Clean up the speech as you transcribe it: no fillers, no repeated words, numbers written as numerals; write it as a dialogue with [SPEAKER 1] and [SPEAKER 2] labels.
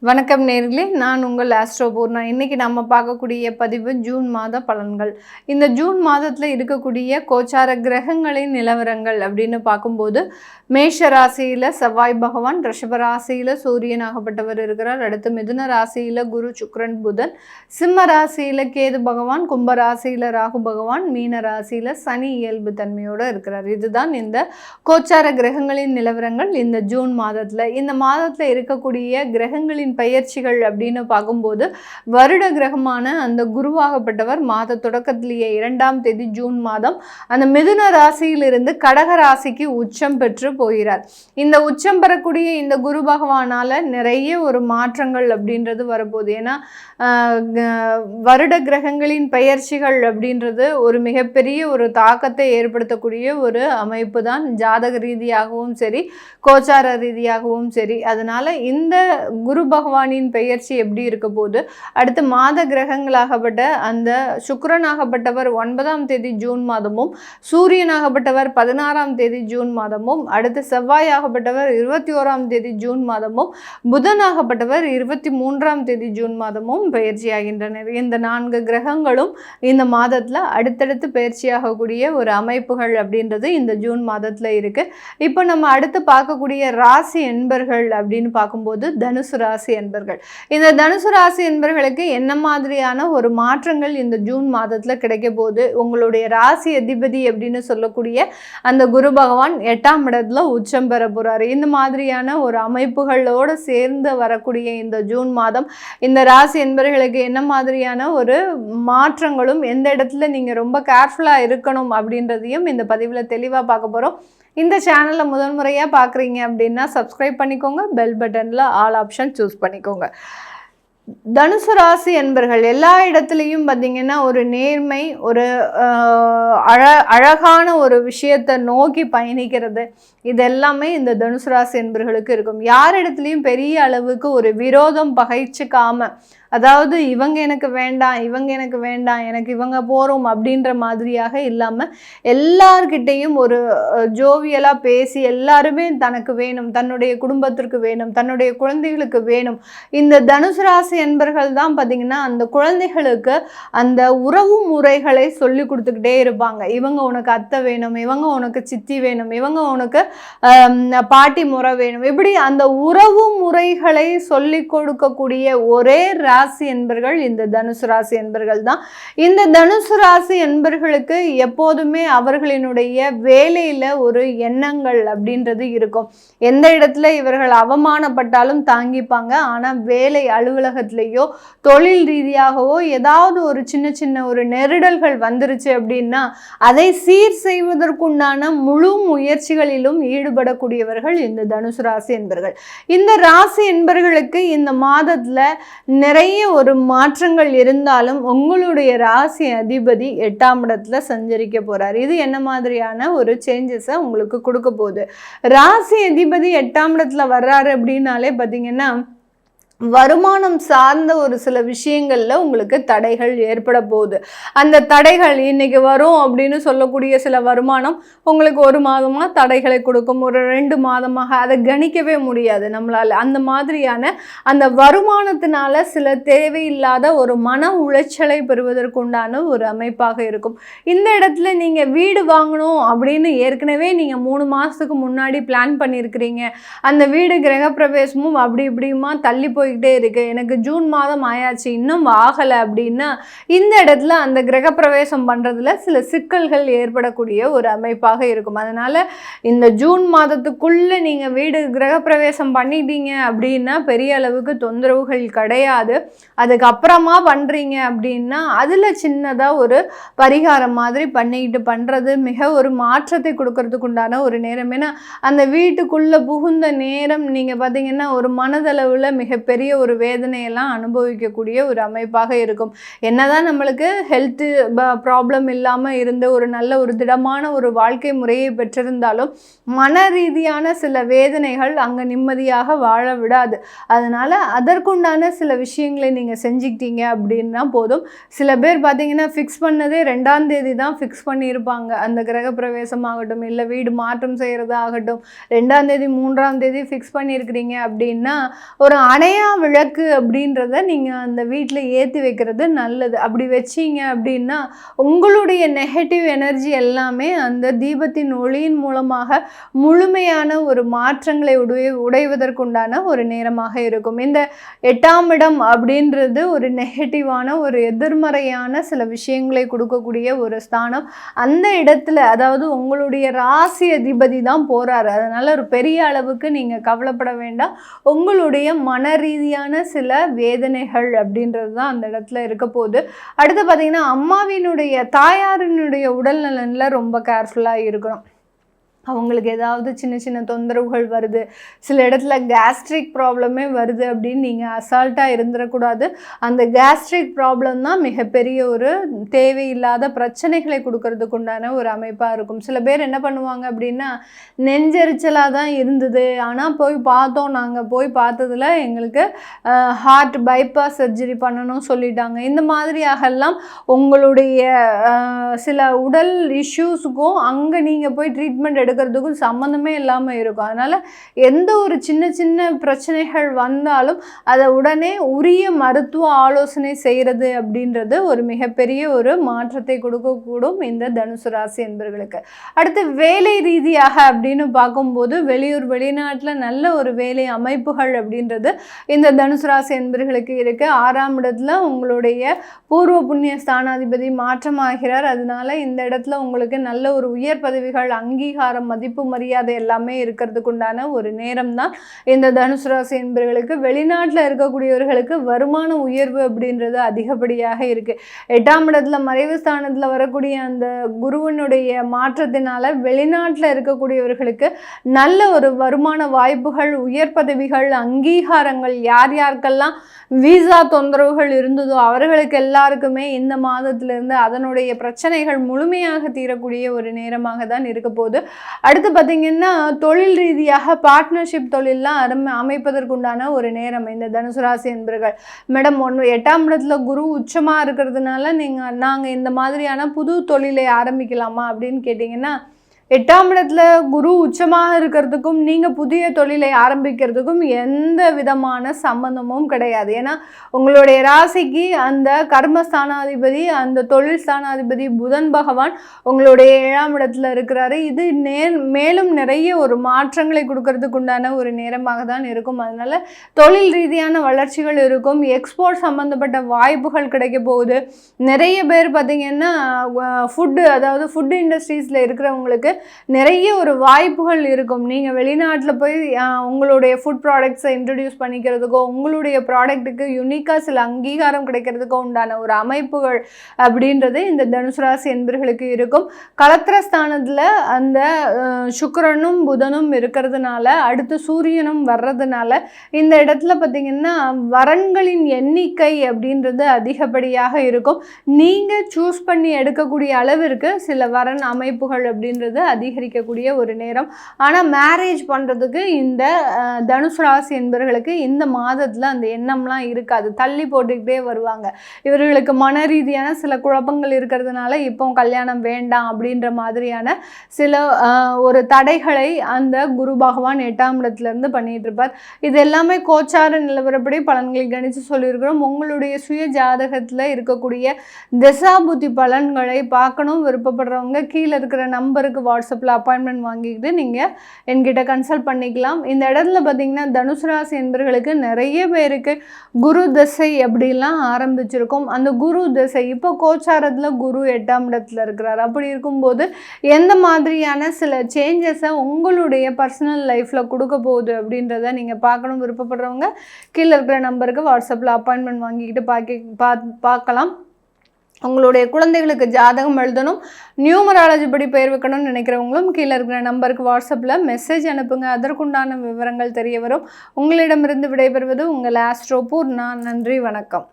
[SPEAKER 1] வணக்கம் நேர்களே, நான் உங்கள் ஆஸ்ட்ரோ பூர்ணா. இன்றைக்கி நம்ம பார்க்கக்கூடிய பதிவு ஜூன் மாத பலன்கள். இந்த ஜூன் மாதத்தில் இருக்கக்கூடிய கோச்சார கிரகங்களின் நிலவரங்கள் அப்படின்னு பார்க்கும்போது, மேஷ ராசியில் செவ்வாய் பகவான், ரிஷப ராசியில் சூரியனாகப்பட்டவர் இருக்கிறார். அடுத்து மிதுன ராசியில் குரு, சுக்கிரன், புதன், சிம்ம ராசியில் கேது பகவான், கும்ப ராசியில் ராகு பகவான், மீன ராசியில் சனி இயல்பு தன்மையோடு இருக்கிறார். இதுதான் இந்த கோச்சார கிரகங்களின் நிலவரங்கள் இந்த ஜூன் மாதத்தில். இந்த மாதத்தில் இருக்கக்கூடிய கிரகங்களின் பயிற்சிகள் அப்படின்னு பார்க்கும்போது, வருட கிரகமான அந்த குருவாகப்பட்டவர் மாத தொடக்கத்திலேயே 2ஆம் தேதி ஜூன் மாதம் அந்த மிதுன ராசியிலிருந்து கடக ராசிக்கு உச்சம் பெற்று போகிறார். இந்த உச்சம் பெறக்கூடிய இந்த குரு பகவானால நிறைய ஒரு மாற்றங்கள் அப்படின்றது வரப்போகுது. ஏன்னா வருட கிரகங்களின் பெயர்ச்சிகள் அப்படின்றது ஒரு மிகப்பெரிய ஒரு தாக்கத்தை ஏற்படுத்தக்கூடிய ஒரு அமைப்பு தான், ஜாதக ரீதியாகவும் சரி கோச்சார ரீதியாகவும் சரி. அதனால இந்த குரு பகவானின் பெயர்ச்சி எப்படி இருக்க போது, அடுத்து மாத கிரகங்களாகப்பட்ட அந்த சுக்கிரனாகப்பட்டவர் 9ஆம் தேதி ஜூன் மாதமும், சூரியனாகப்பட்டவர் 16ஆம் தேதி ஜூன் மாதமும், அடுத்து செவ்வாயாகப்பட்டவர் 21ஆம் தேதி ஜூன் மாதமும், புதனாகப்பட்டவர் 23ஆம் தேதி ஜூன் மாதமும் பயிற்சியாகின்றனர். இந்த 4 கிரகங்களும் இந்த மாதத்தில் அடுத்தடுத்து பயிற்சியாகக்கூடிய ஒரு அமைப்புகள் அப்படின்றது இந்த ஜூன் மாதத்தில் இருக்குது. இப்போ நம்ம அடுத்து பார்க்கக்கூடிய ராசி என்பர்கள் அப்படின்னு பார்க்கும்போது தனுசு ராசி என்பர்கள். இந்த தனுசு ராசி என்பர்களுக்கு என்ன மாதிரியான ஒரு மாற்றங்கள் இந்த ஜூன் மாதத்தில் கிடைக்க போகுது? உங்களுடைய ராசி அதிபதி அப்படின்னு சொல்லக்கூடிய அந்த குரு பகவான் 8ஆம் இடத்துல உச்சம் பெற போகிறாரு. இந்த மாதிரியான ஒரு அமைப்புகளோடு சேர்ந்து வரக்கூடிய இந்த ஜூன் மாதம் இந்த ராசி என்பர்களுக்கு என்ன மாதிரியான ஒரு மாற்றங்களும், எந்த இடத்துல நீங்கள் ரொம்ப கேர்ஃபுல்லாக இருக்கணும் அப்படின்றதையும் இந்த பதிவில் தெளிவாக பார்க்க போகிறோம். இந்த சேனலை முதல் முறையாக பார்க்குறீங்க அப்படின்னா சப்ஸ்கிரைப் பண்ணிக்கோங்க, பெல் பட்டனில் ஆல் ஆப்ஷன் சூஸ் பண்ணிக்கோங்க. தனுசு ராசி என்பர்கள் எல்லா இடத்துலையும் பார்த்திங்கன்னா ஒரு நேர்மை, ஒரு அழகான ஒரு விஷயத்தை நோக்கி பயணிக்கிறது, இது எல்லாமே இந்த தனுசு ராசி என்பர்களுக்கு இருக்கும். யார் இடத்துலையும் பெரிய அளவுக்கு ஒரு விரோதம் பகைச்சிக்காம, அதாவது இவங்க எனக்கு வேண்டாம், இவங்க எனக்கு வேண்டாம், எனக்கு இவங்க போகிறோம் அப்படின்ற மாதிரியாக இல்லாமல் எல்லார்கிட்டையும் ஒரு ஜோவியலாக பேசி எல்லாருமே தனக்கு வேணும், தன்னுடைய குடும்பத்திற்கு வேணும், தன்னுடைய குழந்தைகளுக்கு வேணும். இந்த தனுசு ராசி என்பர்கள் தான் பார்த்திங்கன்னா அந்த குழந்தைகளுக்கு அந்த உறவு முறைகளை சொல்லி கொடுத்துக்கிட்டே இருப்பாங்க. இவங்க உனக்கு அத்தை வேணும், இவங்க உனக்கு சித்தி வேணும், இவங்க உனக்கு பாட்டி முறை வேணும், இப்படி அந்த உறவு முறைகளை சொல்லி கொடுக்கக்கூடிய ஒரே ராசி என்பர்கள் இந்த தனுசு ராசி என்பர்கள் தான். இந்த தனுசு ராசி என்பர்களுக்கு எப்போதுமே அவர்களினுடைய வேலையில் ஒரு எண்ணங்கள் அப்படின்றது இருக்கும். எந்த இடத்துல இவர்கள் அவமானப்பட்டாலும் தாங்கிப்பாங்க. ஆனால் வேலை அலுவலகத்திலேயோ தொழில் ரீதியாகவோ ஏதாவது ஒரு சின்ன சின்ன ஒரு நெருடல்கள் வந்துருச்சு அப்படின்னா அதை சீர் செய்வதற்குண்டான முழு முயற்சிகளிலும் ஈடுபடக்கூடியவர்கள் இந்த தனுசு ராசி என்பர்கள். இந்த ராசி என்பர்களுக்கு இந்த மாதத்துல நிறைய ஒரு மாற்றங்கள் இருந்தாலும் உங்களுடைய ராசி அதிபதி 8ஆம் இடத்துல சஞ்சரிக்க போறார். இது என்ன மாதிரியான ஒரு சேஞ்சஸை உங்களுக்கு கொடுக்க போகுது? ராசி அதிபதி 8ஆம் இடத்துல வர்றாரு அப்படின்னாலே பார்த்தீங்கன்னா வருமானம் சார்ந்த ஒரு சில விஷயங்கள்ல உங்களுக்கு தடைகள் ஏற்பட போகுது. அந்த தடைகள் இன்னைக்கு வரும் அப்படின்னு சொல்லக்கூடிய சில வருமானம் உங்களுக்கு 1 மாதமாக தடைகளை கொடுக்கும், ஒரு 2 மாதமாக அதை கணிக்கவே முடியாது நம்மளால. அந்த மாதிரியான அந்த வருமானத்தினால சில தேவையில்லாத ஒரு மன உளைச்சலை பெறுவதற்குண்டான ஒரு அமைப்பாக இருக்கும். இந்த இடத்துல நீங்கள் வீடு வாங்கணும் அப்படின்னு ஏற்கனவே நீங்கள் 3 மாதத்துக்கு முன்னாடி பிளான் பண்ணியிருக்கிறீங்க, அந்த வீடு கிரகப்பிரவேசமும் அப்படி இப்படியுமா தள்ளி போய்கிட்டே இருக்கு, எனக்கு ஜூன் மாதம் ஆயாச்சு இன்னும் ஆகலை அப்படின்னா இந்த இடத்துல அந்த கிரகப்பிரவேசம் பண்ணுறதுல சில சிக்கல்கள் ஏற்படக்கூடிய ஒரு அமைப்பாக இருக்கும். அதனால் இந்த ஜூன் மாதத்துக்குள்ளே நீங்கள் வீடு கிரகப்பிரவேசம் பண்ணிட்டீங்க அப்படின்னா பெரிய அளவுக்கு தொந்தரவுகள் கிடையாது. அதுக்கப்புறமா பண்ணுறீங்க அப்படின்னா அதில் சின்னதாக ஒரு பரிகாரம் மாதிரி பண்ணிக்கிட்டு பண்ணுறது மிக ஒரு மாற்றத்தை கொடுக்கறதுக்கு உண்டான ஒரு நேரம். ஏன்னா அந்த வீட்டுக்குள்ளே புகுந்த நேரம் நீங்கள் பார்த்தீங்கன்னா ஒரு மனதளவில் மிகப்பெரிய ஒரு வேதனையெல்லாம் அனுபவிக்கக்கூடிய ஒரு அமைப்பாக இருக்கும். என்னதான் நம்மளுக்கு ஹெல்த்து ப்ராப்ளம் இல்லாமல் இருந்த ஒரு நல்ல ஒரு திடமான ஒரு வாழ்க்கை முறையை பெற்றிருந்தாலும் மன ரீதியான சில வேதனைகள் அங்கே நிம்மதியாக வாழ விடாது. அதனால் அதற்குண்டான சில விஷயங்களை நீங்கள் செஞ்சுக்கிட்டீங்க அப்படின்னா போதும். சில பேர் பார்த்தீங்கன்னா ஃபிக்ஸ் பண்ணதே 2ஆம் தேதி தான் ஃபிக்ஸ் பண்ணியிருப்பாங்க. அந்த கிரகப்பிரவேசம் ஆகட்டும், இல்லை வீடு மாற்றம் செய்கிறதா ஆகட்டும், 2ஆம் தேதி 3ஆம் தேதி ஃபிக்ஸ் பண்ணியிருக்கிறீங்க அப்படின்னா ஒரு அணைய நிலையா விளக்கு அப்படின்றத நீங்கள் அந்த வீட்டில் ஏற்றி வைக்கிறது நல்லது. அப்படி வச்சிங்க அப்படின்னா உங்களுடைய நெகட்டிவ் எனர்ஜி எல்லாமே அந்த தீபத்தின் ஒளியின் மூலமாக முழுமையான ஒரு மாற்றங்களை உடைவதற்குண்டான ஒரு நேரமாக இருக்கும். இந்த 8ஆம் இடம் அப்படின்றது ஒரு நெகட்டிவான ஒரு எதிர்மறையான சில விஷயங்களை கொடுக்கக்கூடிய ஒரு ஸ்தானம். அந்த இடத்துல அதாவது உங்களுடைய ராசி அதிபதி தான் போறாரு. அதனால ஒரு பெரிய அளவுக்கு நீங்க கவலைப்பட வேண்டாம். உங்களுடைய மன ரீதியான சில வேதனைகள் அப்படின்றது தான் அந்த இடத்துல இருக்க போகுது. அடுத்து பார்த்தீங்கன்னா அம்மாவினுடைய தாயாரினுடைய உடல் நலன்ல ரொம்ப கேர்ஃபுல்லாக இருக்கணும். அவங்களுக்கு ஏதாவது சின்ன சின்ன தொந்தரவுகள் வருது, சில இடத்துல கேஸ்ட்ரிக் ப்ராப்ளமே வருது அப்படின்னு நீங்கள் அசால்ட்டாக இருந்துடக்கூடாது. அந்த கேஸ்ட்ரிக் ப்ராப்ளம் தான் மிகப்பெரிய ஒரு தேவையில்லாத பிரச்சனைகளை கொடுக்கறதுக்கு உண்டான ஒரு அமைப்பாக இருக்கும். சில பேர் என்ன பண்ணுவாங்க அப்படின்னா, நெஞ்செரிச்சலாக தான் இருந்தது, ஆனால் போய் பார்த்தோம், நாங்கள் போய் பார்த்ததில் எங்களுக்கு ஹார்ட் பைபாஸ் சர்ஜரி பண்ணணும் சொல்லிட்டாங்க. இந்த மாதிரியாகலாம் உங்களுடைய சில உடல் இஷ்யூஸுக்கும் அங்கே நீங்கள் போய் ட்ரீட்மெண்ட் எடுக்கிறதுக்கும் சம்மந்தமே இல்லாமல் இருக்கும். அதனால் எந்த ஒரு சின்ன சின்ன பிரச்சனைகள் வந்தாலும் அதை உடனே உரிய மருத்துவ ஆலோசனை செய்கிறது அப்படின்றது ஒரு மிகப்பெரிய ஒரு மாற்றத்தை கொடுக்கக்கூடும் இந்த தனுசு ராசி என்பவர்களுக்கு. அடுத்து வேலை ரீதியாக அப்படின்னு பார்க்கும்போது வெளியூர் வெளிநாட்டில் நல்ல ஒரு வேலை அமைப்புகள் அப்படின்றது இந்த தனுசு ராசி என்பவர்களுக்கு இருக்குது. 6ஆம் இடத்துல உங்களுடைய பூர்வ புண்ணிய ஸ்தானாதிபதி மாற்றமாகிறார். அதனால இந்த இடத்துல உங்களுக்கு நல்ல ஒரு உயர் பதவிகள், அங்கீகாரம், மதிப்பு, மரியாதை எல்லாமே இருக்கிறதுக்கு உண்டான ஒரு நேரம் தான் இந்த தனுசு ராசி என்பவர்களுக்கு. வெளிநாட்டில் இருக்கக்கூடியவர்களுக்கு வருமான உயர்வு அப்படின்றது அதிகப்படியாக இருக்கு. 8ஆம் இடத்துல மறைவு ஸ்தானத்தில் வரக்கூடிய அந்த குருவனுடைய மாற்றத்தினால வெளிநாட்டில் இருக்கக்கூடியவர்களுக்கு நல்ல ஒரு வருமான வாய்ப்புகள், உயர் பதவிகள், அங்கீகாரங்கள், யார் யாருக்கெல்லாம் வீசா தொந்தரவுகள் இருந்ததோ அவர்களுக்கு எல்லாருக்குமே இந்த மாதத்திலிருந்து அதனுடைய பிரச்சனைகள் முழுமையாக தீரக்கூடிய ஒரு நேரமாக தான் இருக்க போகுது. அடுத்து பார்த்தீங்கன்னா தொழில் ரீதியாக பார்ட்னர்ஷிப் தொழிலெலாம் அமைப்பதற்குண்டான ஒரு நேரம் இந்த தனுசு ராசி என்பவர்கள். மேடம் 8ஆம் இடத்துல குரு உச்சமாக இருக்கிறதுனால நாங்கள் இந்த மாதிரியான புது தொழிலை ஆரம்பிக்கலாமா அப்படின்னு கேட்டிங்கன்னா, 8ஆம் இடத்துல குரு உச்சமாக இருக்கிறதுக்கும் நீங்கள் புதிய தொழிலை ஆரம்பிக்கிறதுக்கும் எந்த விதமான சம்பந்தமும் கிடையாது. ஏன்னா உங்களுடைய ராசிக்கு அந்த கர்மஸ்தானாதிபதி, அந்த தொழில் ஸ்தானாதிபதி புதன் பகவான் உங்களுடைய 7ஆம் இடத்துல இருக்கிறாரு. இது மேலும் நிறைய ஒரு மாற்றங்களை கொடுக்கறதுக்கு உண்டான ஒரு நேரமாக தான் இருக்கும். அதனால தொழில் ரீதியான வளர்ச்சிகள் இருக்கும். எக்ஸ்போர்ட் சம்மந்தப்பட்ட வாய்ப்புகள் கிடைக்க போகுது. நிறைய பேர் பார்த்தீங்கன்னா அதாவது ஃபுட் இண்டஸ்ட்ரீஸில் இருக்கிறவங்களுக்கு நிறைய ஒரு வாய்ப்புகள் இருக்கும். நீங்கள் வெளிநாட்டில் போய் உங்களுடைய ஃபுட் ப்ராடக்ட்ஸை இன்ட்ரடியூஸ் பண்ணிக்கிறதுக்கோ, உங்களுடைய ப்ராடக்ட்டுக்கு யுனிக்காக சில அங்கீகாரம் கிடைக்கிறதுக்கோ உண்டான ஒரு அமைப்புகள் அப்படின்றது இந்த தனுசு ராசி என்பவர்களுக்கு இருக்கும். கலத்திரஸ்தானத்தில் அந்த சுக்கிரனும் புதனும் இருக்கிறதுனால, அடுத்து சூரியனும் வர்றதுனால இந்த இடத்துல பார்த்திங்கன்னா வரன்களின் எண்ணிக்கை அப்படின்றது அதிகப்படியாக இருக்கும். நீங்கள் சூஸ் பண்ணி எடுக்கக்கூடிய அளவிற்கு சில வரன் அமைப்புகள் அப்படின்றது அதிகரிக்கக்கூடிய ஒரு நேரம். ஆனால் மேரேஜ் பண்ணுறதுக்கு இந்த தனுசு ராசி என்பவர்களுக்கு இந்த மாதத்தில் அந்த எண்ணம்லாம் இருக்காது. தள்ளி போட்டுக்கிட்டே வருவாங்க. இவர்களுக்கு மன ரீதியான சில குழப்பங்கள் இருக்கிறதுனால இப்போ கல்யாணம் வேண்டாம் அப்படின்ற மாதிரியான சில ஒரு தடைகளை அந்த குரு பகவான் 8ஆம் இடத்துலேருந்து பண்ணிட்டு இருப்பார். இது எல்லாமே கோச்சார நிலவரப்படி பலன்களை கணித்து சொல்லியிருக்கிறோம். உங்களுடைய சுய ஜாதகத்தில் இருக்கக்கூடிய தசாபுத்தி பலன்களை பார்க்கணும் விருப்பப்படுறவங்க கீழே இருக்கிற நம்பருக்கு வாட்ஸ்அப்பில் அப்பாயின்மெண்ட் வாங்கிக்கிட்டு நீங்கள் என்கிட்ட கன்சல்ட் பண்ணிக்கலாம். இந்த இடத்துல பார்த்தீங்கன்னா தனுசு ராசி என்பவர்களுக்கு நிறைய பேருக்கு குரு தசை அப்படிலாம் ஆரம்பிச்சிருக்கும். அந்த குரு தசை இப்போ கோச்சாரத்தில் குரு 8ஆம் இடத்துல இருக்கிறார். அப்படி இருக்கும்போது எந்த மாதிரியான சில சேஞ்சஸை உங்களுடைய பர்சனல் லைஃப்பில் கொடுக்க போகுது அப்படின்றத நீங்கள் பார்க்கணும் விருப்பப்படுறவங்க கீழே இருக்கிற நம்பருக்கு வாட்ஸ்அப்பில் அப்பாயின்மெண்ட் வாங்கிக்கிட்டு பார்க்கலாம். உங்களுடைய குழந்தைகளுக்கு ஜாதகம் எழுதணும், நியூமராலஜி படி பெயர் வைக்கணும்னு நினைக்கிறவங்களும் கீழே இருக்கிற நம்பருக்கு வாட்ஸ்அப்பில் மெசேஜ் அனுப்புங்க. அதற்குண்டான விவரங்கள் தெரிய வரும். உங்களிடமிருந்து விடைபெறுவது உங்கள் ஆஸ்ட்ரோ பூர்ணா. நன்றி, வணக்கம்.